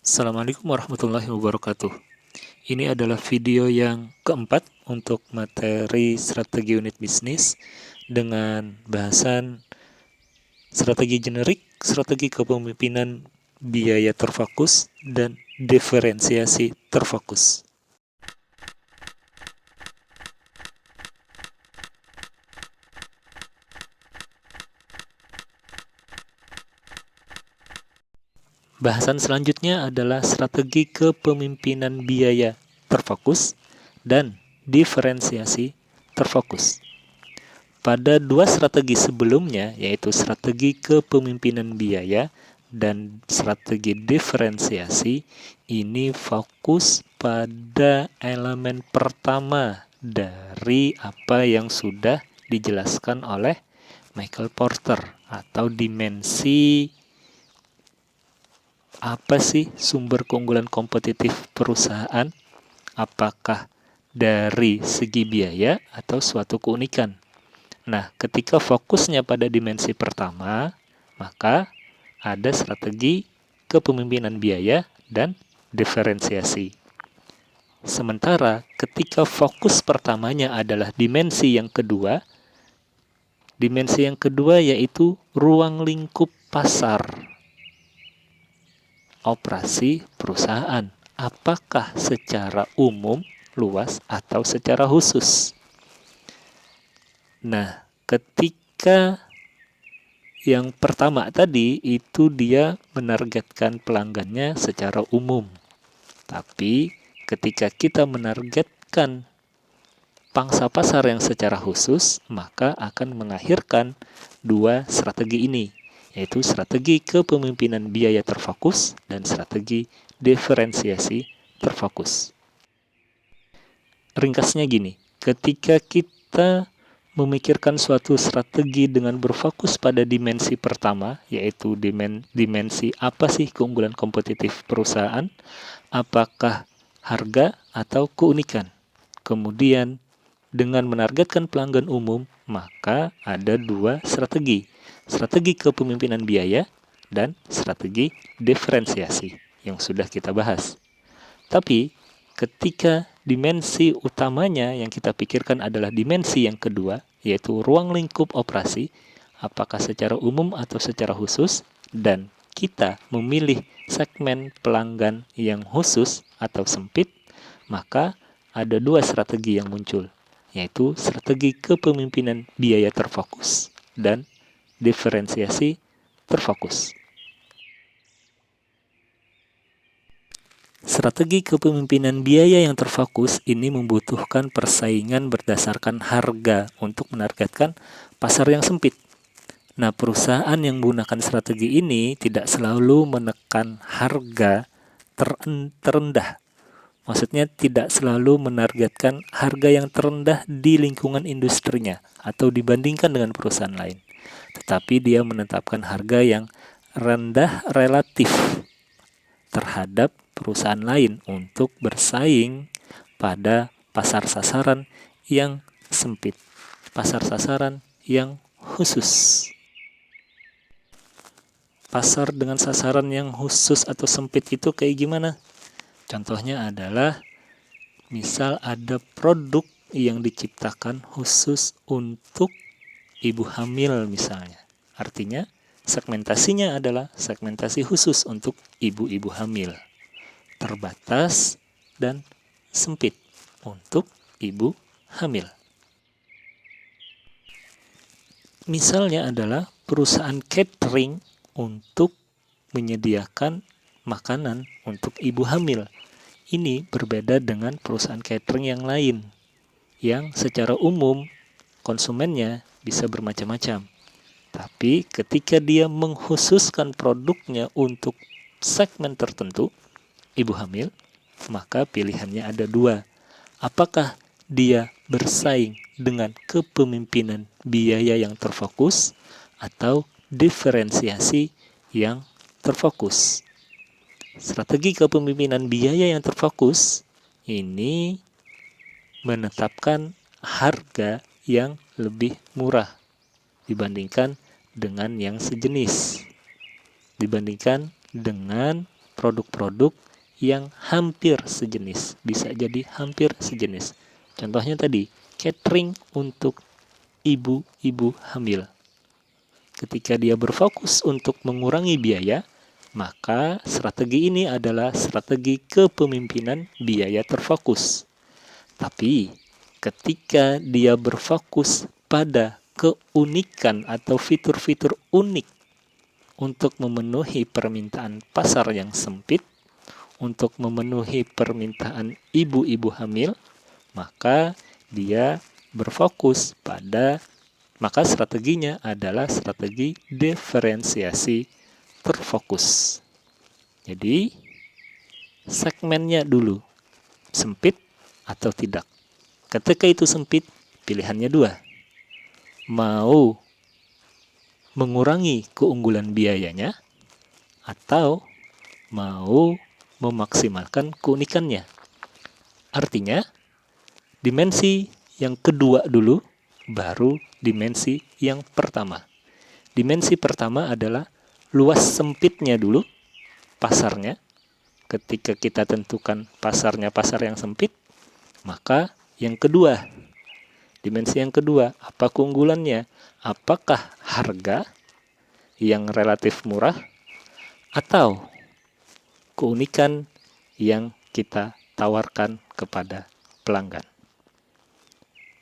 Assalamualaikum warahmatullahi wabarakatuh. Ini adalah video yang keempat untuk materi strategi unit bisnis dengan bahasan strategi generik, strategi kepemimpinan biaya terfokus, dan diferensiasi terfokus. Bahasan selanjutnya adalah strategi kepemimpinan biaya terfokus dan diferensiasi terfokus. Pada dua strategi sebelumnya, yaitu strategi kepemimpinan biaya dan strategi diferensiasi, ini fokus pada elemen pertama dari apa yang sudah dijelaskan oleh Michael Porter, atau dimensi apa sih sumber keunggulan kompetitif perusahaan? Apakah dari segi biaya atau suatu keunikan? Nah, ketika fokusnya pada dimensi pertama, maka ada strategi kepemimpinan biaya dan diferensiasi. Sementara ketika fokus pertamanya adalah dimensi yang kedua yaitu ruang lingkup pasar operasi perusahaan. Apakah secara umum, luas, atau secara khusus? Nah, ketika yang pertama tadi itu dia menargetkan pelanggannya secara umum. Tapi ketika kita menargetkan pangsa pasar yang secara khusus, maka akan melahirkan dua strategi ini, yaitu strategi kepemimpinan biaya terfokus dan strategi diferensiasi terfokus. Ringkasnya gini, ketika kita memikirkan suatu strategi dengan berfokus pada dimensi pertama, yaitu dimensi apa sih keunggulan kompetitif perusahaan, apakah harga atau keunikan. Kemudian dengan menargetkan pelanggan umum, maka ada dua strategi. Strategi kepemimpinan biaya dan strategi diferensiasi yang sudah kita bahas. Tapi ketika dimensi utamanya yang kita pikirkan adalah dimensi yang kedua, yaitu ruang lingkup operasi, apakah secara umum atau secara khusus, dan kita memilih segmen pelanggan yang khusus atau sempit, maka ada dua strategi yang muncul, yaitu strategi kepemimpinan biaya terfokus dan diferensiasi terfokus. Strategi kepemimpinan biaya yang terfokus ini membutuhkan persaingan berdasarkan harga untuk menargetkan pasar yang sempit. Nah, perusahaan yang menggunakan strategi ini tidak selalu menekan harga terendah. Maksudnya tidak selalu menargetkan harga yang terendah di lingkungan industrinya atau dibandingkan dengan perusahaan lain. Tetapi dia menetapkan harga yang rendah relatif terhadap perusahaan lain untuk bersaing pada pasar sasaran yang sempit, pasar sasaran yang khusus. Pasar dengan sasaran yang khusus atau sempit itu kayak gimana? Contohnya adalah misal ada produk yang diciptakan khusus untuk ibu hamil misalnya. Artinya segmentasinya adalah segmentasi khusus untuk ibu-ibu hamil. Terbatas dan sempit untuk ibu hamil. Misalnya adalah perusahaan catering untuk menyediakan makanan untuk ibu hamil. Ini berbeda dengan perusahaan catering yang lain, yang secara umum konsumennya bisa bermacam-macam. Tapi ketika dia mengkhususkan produknya untuk segmen tertentu, ibu hamil, maka pilihannya ada dua. Apakah dia bersaing dengan kepemimpinan biaya yang terfokus atau diferensiasi yang terfokus? Strategi kepemimpinan biaya yang terfokus ini menetapkan harga yang lebih murah dibandingkan dengan yang sejenis, dibandingkan dengan produk-produk yang hampir sejenis. Bisa jadi hampir sejenis. Contohnya tadi, catering untuk ibu-ibu hamil. Ketika dia berfokus untuk mengurangi biaya, maka strategi ini adalah strategi kepemimpinan biaya terfokus. Tapi ketika dia berfokus pada keunikan atau fitur-fitur unik untuk memenuhi permintaan pasar yang sempit, untuk memenuhi permintaan ibu-ibu hamil, maka dia berfokus maka strateginya adalah strategi diferensiasi terfokus. Jadi, segmennya dulu, sempit atau tidak. Ketika itu sempit, pilihannya dua. Mau mengurangi keunggulan biayanya atau mau memaksimalkan keunikannya. Artinya, dimensi yang kedua dulu, baru dimensi yang pertama. Dimensi pertama adalah luas sempitnya dulu, pasarnya. Ketika kita tentukan pasarnya pasar yang sempit, maka yang kedua, dimensi yang kedua, apa keunggulannya? Apakah harga yang relatif murah atau keunikan yang kita tawarkan kepada pelanggan?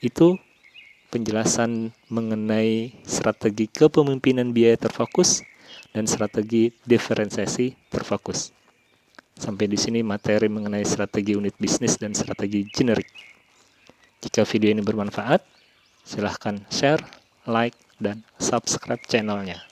Itu penjelasan mengenai strategi kepemimpinan biaya terfokus dan strategi diferensiasi terfokus. Sampai di sini materi mengenai strategi unit bisnis dan strategi generik. Jika video ini bermanfaat, silahkan share, like, dan subscribe channelnya.